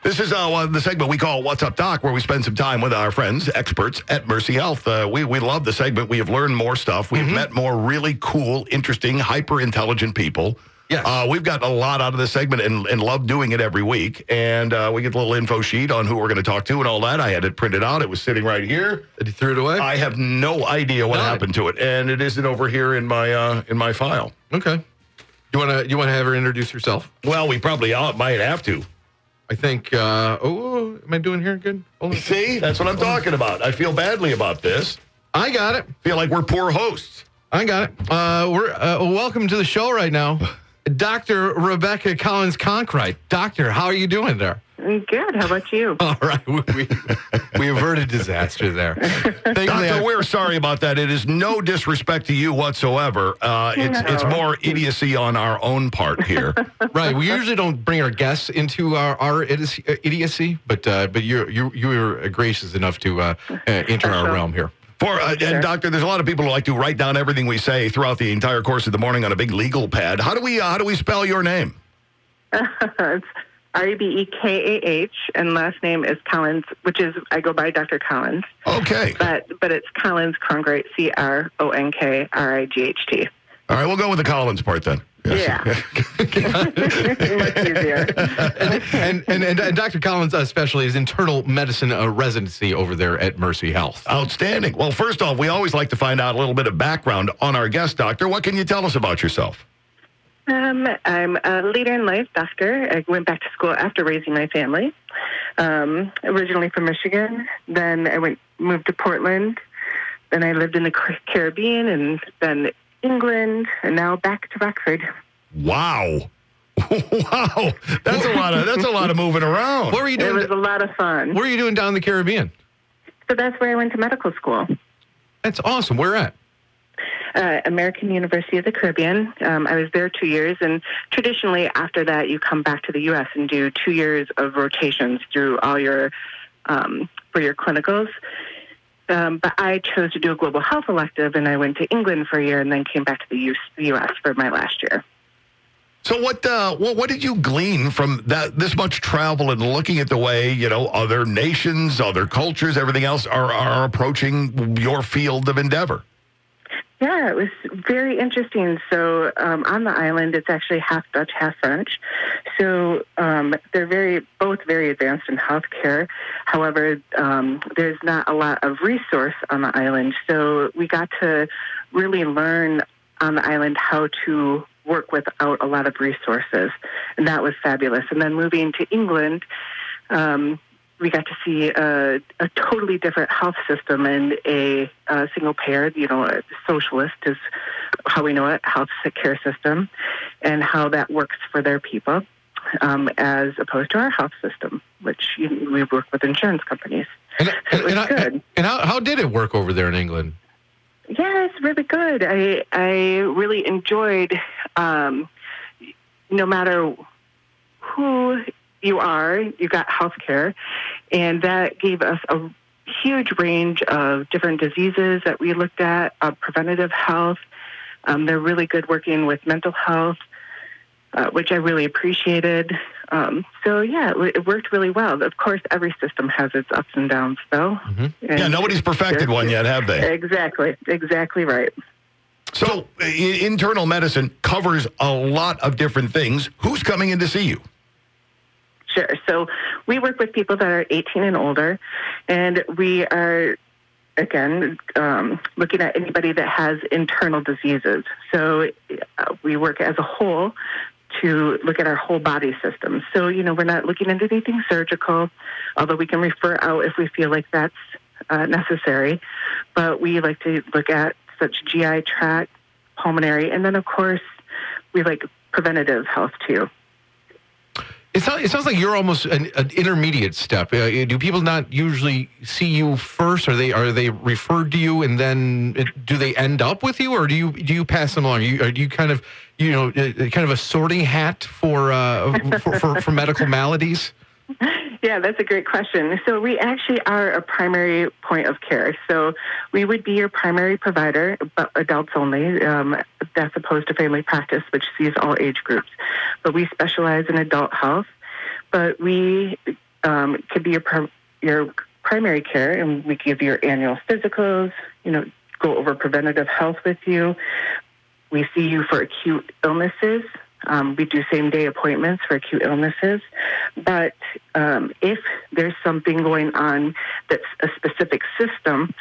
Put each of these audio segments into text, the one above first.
This is the segment we call What's Up, Doc, where we spend some time with our friends, experts at Mercy Health. We love the segment. We have learned more stuff. We've met more really cool, interesting, hyper-intelligent people. Yes. We've gotten a lot out of this segment and love doing it every week. And we get a little info sheet on who we're going to talk to and all that. I had it printed out. It was sitting right here. Did he threw it away? I have no idea what happened to it. And it isn't over here in my file. Okay. You want to have her introduce herself? Well, we probably might have to. I think, am I doing here good? Hold on. See, that's what I'm talking about. I feel badly about this. I got it. Feel like we're poor hosts. I got it. Welcome to the show right now, Dr. Rebekah Collins-Conkright. Doctor, how are you doing there? Good. How about you? All right. We averted disaster there. Doctor, we're sorry about that. It is no disrespect to you whatsoever. It's more idiocy on our own part here. Right. We usually don't bring our guests into our idiocy, but you were gracious enough to enter our realm here. And Doctor, there's a lot of people who like to write down everything we say throughout the entire course of the morning on a big legal pad. How do we spell your name? It's Rebekah, and last name is Collins, which is, I go by Dr. Collins. Okay. But it's Collins-Conkright, Cronkright. All right, we'll go with the Collins part then. Yes. Yeah. Much easier. And Dr. Collins especially is internal medicine residency over there at Mercy Health. Outstanding. Well, first off, we always like to find out a little bit of background on our guest, Doctor. What can you tell us about yourself? I'm a later in life doctor. I went back to school after raising my family. Originally from Michigan. Then I moved to Portland. Then I lived in the Caribbean and then England, and now back to Rockford. Wow. Wow. That's a lot of moving around. What were you doing? It was a lot of fun. What were you doing down in the Caribbean? So that's where I went to medical school. That's awesome. Where at? American University of the Caribbean. I was there 2 years, and traditionally after that you come back to the U.S. and do 2 years of rotations through all your for your clinicals. But I chose to do a global health elective, and I went to England for a year and then came back to the U.S. for my last year. So what did you glean from this much travel and looking at the way, other nations, other cultures, everything else are approaching your field of endeavor? Yeah, it was very interesting. So on the island, it's actually half Dutch, half French. So they're both very advanced in healthcare. However, there's not a lot of resource on the island. So we got to really learn on the island how to work without a lot of resources. And that was fabulous. And then moving to England, we got to see a totally different health system and a single payer, a socialist is how we know it, health care system, and how that works for their people, as opposed to our health system, which we work with insurance companies. So it was good. And how did it work over there in England? Yeah, it's really good. I really enjoyed, no matter who you are, you got health care, and that gave us a huge range of different diseases that we looked at, preventative health. They're really good working with mental health, which I really appreciated. It worked really well. Of course, every system has its ups and downs, though. Mm-hmm. And nobody's perfected one yet, have they? Exactly right. So internal medicine covers a lot of different things. Who's coming in to see you? Sure. So we work with people that are 18 and older, and we are, again, looking at anybody that has internal diseases. So we work as a whole to look at our whole body system. So, we're not looking at anything surgical, although we can refer out if we feel like that's necessary. But we like to look at such GI tract, pulmonary, and then, of course, we like preventative health, too. It sounds like you're almost an intermediate step. Do people not usually see you first? Are they referred to you, and then do they end up with you, or do you pass them along? Are you kind of a sorting hat for medical maladies? Yeah, that's a great question. So we actually are a primary point of care. So we would be your primary provider, but adults only. That's opposed to family practice, which sees all age groups. But we specialize in adult health. But we could be your primary care, and we give you your annual physicals, go over preventative health with you. We see you for acute illnesses. We do same-day appointments for acute illnesses. But if there's something going on that's a specific system,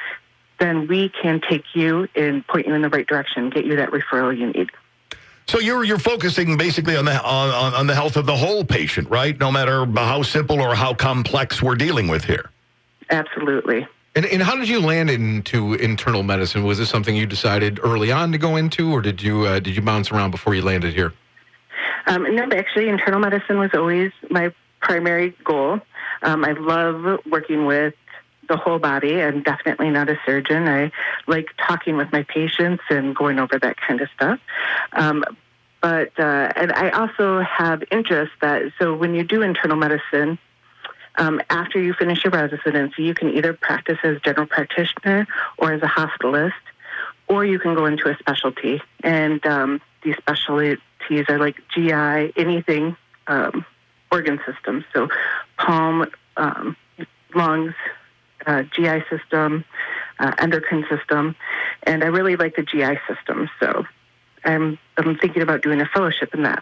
then we can take you and point you in the right direction, get you that referral you need. So you're focusing basically on the health of the whole patient, right? No matter how simple or how complex we're dealing with here. Absolutely. And how did you land into internal medicine? Was this something you decided early on to go into, or did you bounce around before you landed here? No, actually, internal medicine was always my primary goal. I love working with the whole body. I'm definitely not a surgeon. I like talking with my patients and going over that kind of stuff. But I also have interest so when you do internal medicine, after you finish your residency, you can either practice as general practitioner or as a hospitalist, or you can go into a specialty. And these specialties are like GI, anything, organ systems. So palm, lungs, GI system, endocrine system. And I really like the GI system. So I'm thinking about doing a fellowship in that.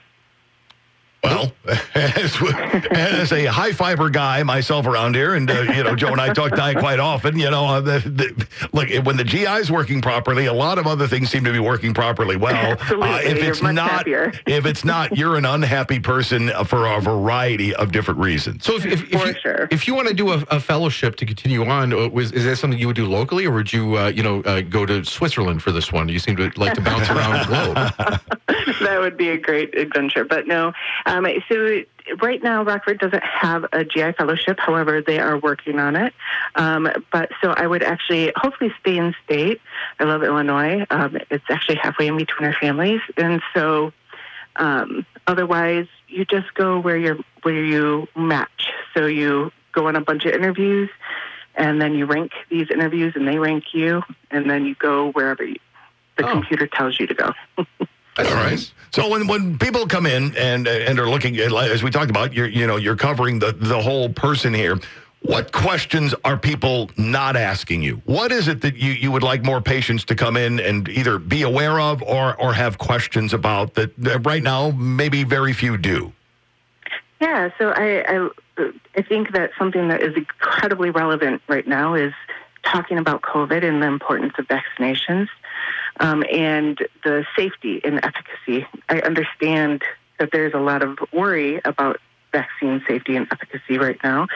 Well, as a high fiber guy myself around here, and Joe and I talk diet quite often. Look, when the GI is working properly, a lot of other things seem to be working properly well. If it's not, you're an unhappy person for a variety of different reasons. So if you want to do a fellowship to continue on, is that something you would do locally, or would you go to Switzerland for this one? You seem to like to bounce around the globe. That would be a great adventure, but no. So right now, Rockford doesn't have a GI fellowship. However, they are working on it. But so I would actually hopefully stay in state. I love Illinois. It's actually halfway in between our families, and so otherwise, you just go where you match. So you go on a bunch of interviews, and then you rank these interviews, and they rank you, and then you go wherever the computer tells you to go. That's all right. So when people come in and are looking, as we talked about, you're covering the whole person here. What questions are people not asking you? What is it that you would like more patients to come in and either be aware of or have questions about that right now maybe very few do? Yeah, so I think that something that is incredibly relevant right now is talking about COVID and the importance of vaccinations. And the safety and efficacy. I understand that there's a lot of worry about vaccine safety and efficacy right now,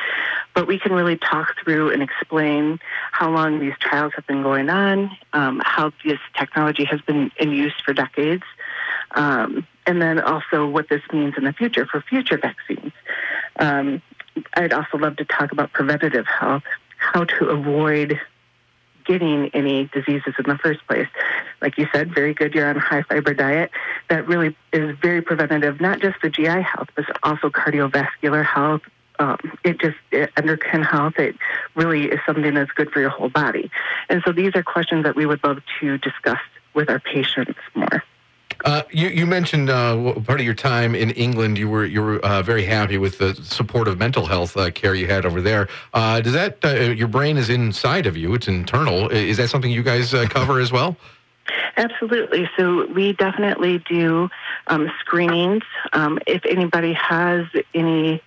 but we can really talk through and explain how long these trials have been going on, how this technology has been in use for decades, and then also what this means in the future for future vaccines. I'd also love to talk about preventative health, how to avoid getting any diseases in the first place. Like you said, very good, you're on a high-fiber diet. That really is very preventative, not just for GI health, but also cardiovascular health, endocrine health. It really is something that's good for your whole body. And so these are questions that we would love to discuss with our patients more. You mentioned part of your time in England. You were very happy with the supportive mental health care you had over there. Does that your brain is inside of you? It's internal. Is that something you guys cover as well? Absolutely. So we definitely do screenings. If anybody has any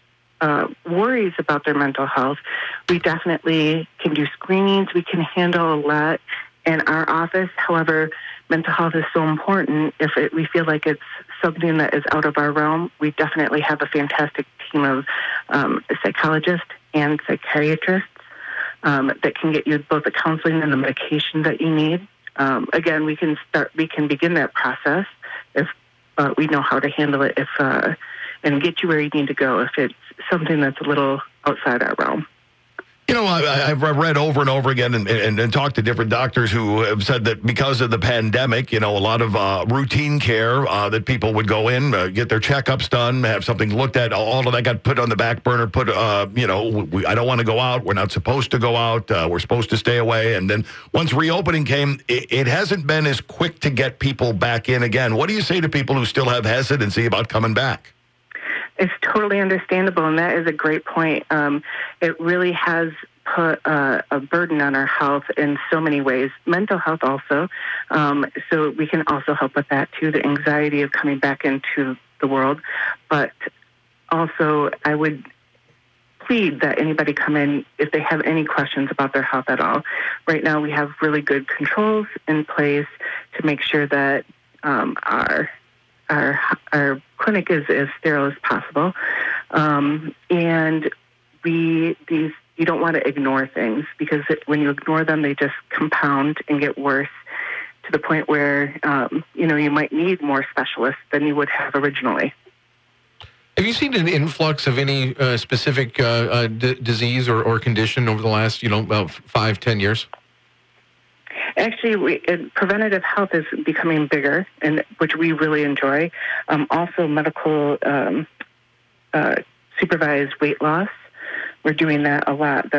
worries about their mental health, we definitely can do screenings. We can handle a lot in our office. However, mental health is so important. If we feel like it's something that is out of our realm, we definitely have a fantastic team of psychologists and psychiatrists that can get you both the counseling and the medication that you need. Again, we can begin that process if we know how to handle it, and get you where you need to go if it's something that's a little outside our realm. I've read over and over again and talked to different doctors who have said that because of the pandemic, a lot of routine care that people would go in, get their checkups done, have something looked at, all of that got put on the back burner, I don't want to go out. We're not supposed to go out. We're supposed to stay away. And then once reopening came, it hasn't been as quick to get people back in again. What do you say to people who still have hesitancy about coming back? It's totally understandable, and that is a great point. It really has put a burden on our health in so many ways, mental health also. So we can also help with that too, the anxiety of coming back into the world. But also, I would plead that anybody come in if they have any questions about their health at all. Right now, we have really good controls in place to make sure that our clinic is as sterile as possible, and you don't want to ignore things, because when you ignore them, they just compound and get worse to the point where you might need more specialists than you would have originally. Have you seen an influx of any specific disease or condition over the last, about 5-10 years? Actually, preventative health is becoming bigger, and which we really enjoy. Also, medical supervised weight loss. We're doing that a lot.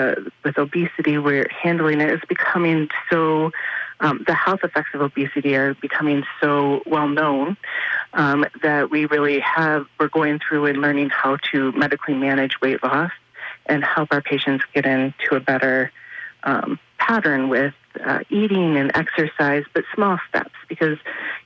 With obesity, we're handling it. It's becoming so. The health effects of obesity are becoming so well known that we're going through and learning how to medically manage weight loss and help our patients get into a better pattern with eating and exercise, but small steps, because,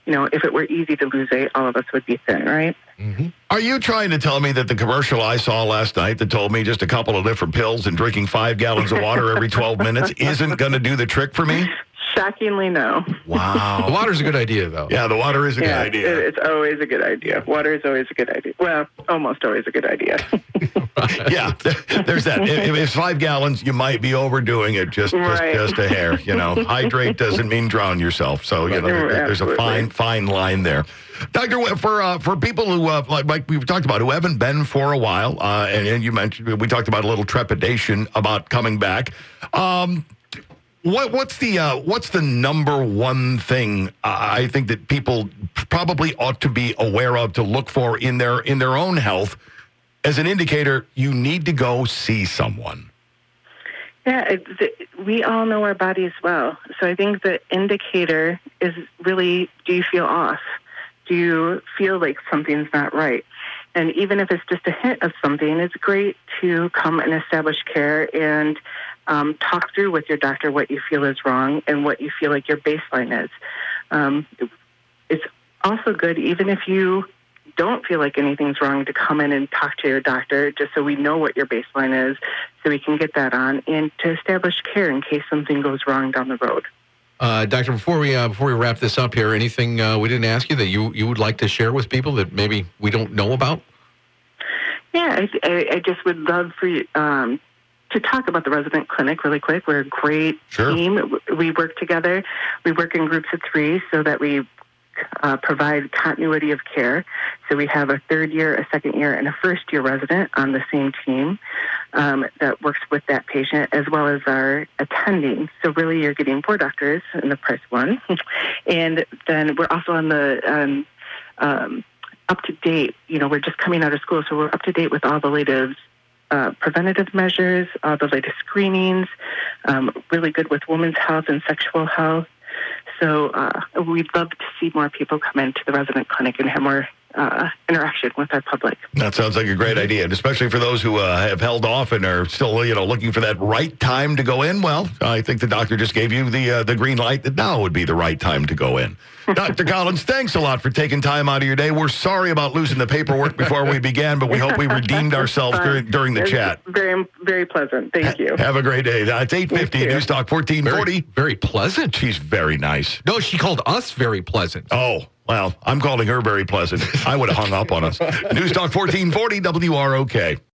if it were easy to lose weight, all of us would be thin, right? Mm-hmm. Are you trying to tell me that the commercial I saw last night that told me just a couple of different pills and drinking 5 gallons of water every 12 minutes isn't going to do the trick for me? Shockingly, no. Wow. The water's a good idea, though. Yeah, the water is a good idea. It's always a good idea. Water is always a good idea. Well, almost always a good idea. Yeah, there's that. If it's 5 gallons, you might be overdoing it just a hair. Hydrate doesn't mean drown yourself. So, there's a fine line there. Doctor, for people who, like we've talked about, who haven't been for a while, and you mentioned, we talked about a little trepidation about coming back. What's the number one thing I think that people probably ought to be aware of, to look for in their own health as an indicator you need to go see someone? Yeah, we all know our bodies well. So I think the indicator is really, do you feel off? Do you feel like something's not right? And even if it's just a hint of something, it's great to come and establish care and talk through with your doctor what you feel is wrong and what you feel like your baseline is. It's also good, even if you don't feel like anything's wrong, to come in and talk to your doctor, just so we know what your baseline is, so we can get that on, and to establish care in case something goes wrong down the road. Doctor, before we wrap this up here, anything we didn't ask you that you would like to share with people that maybe we don't know about? Yeah, I just would love for you to talk about the resident clinic really quick. We're a great team. We work together. We work in groups of 3 so that we provide continuity of care. So we have a 3rd year, a 2nd year, and a 1st year resident on the same team that works with that patient, as well as our attending. So really, you're getting 4 doctors in the price one. And then we're also on the up to date. We're just coming out of school, so we're up to date with all the latest preventative measures, all the latest screenings, really good with women's health and sexual health. So we'd love to see more people come into the resident clinic and have more interaction with our public. That sounds like a great idea, and especially for those who have held off and are still, looking for that right time to go in. Well, I think the doctor just gave you the green light that now would be the right time to go in. Dr. Collins, thanks a lot for taking time out of your day. We're sorry about losing the paperwork before we began, but we hope we redeemed ourselves during the chat. Very, very pleasant. Thank you. Have a great day. It's 8:50, News Talk 1440. Very pleasant. She's very nice. No, she called us very pleasant. Oh, well, I'm calling her very pleasant. I would have hung up on us. News Talk 1440, WROK.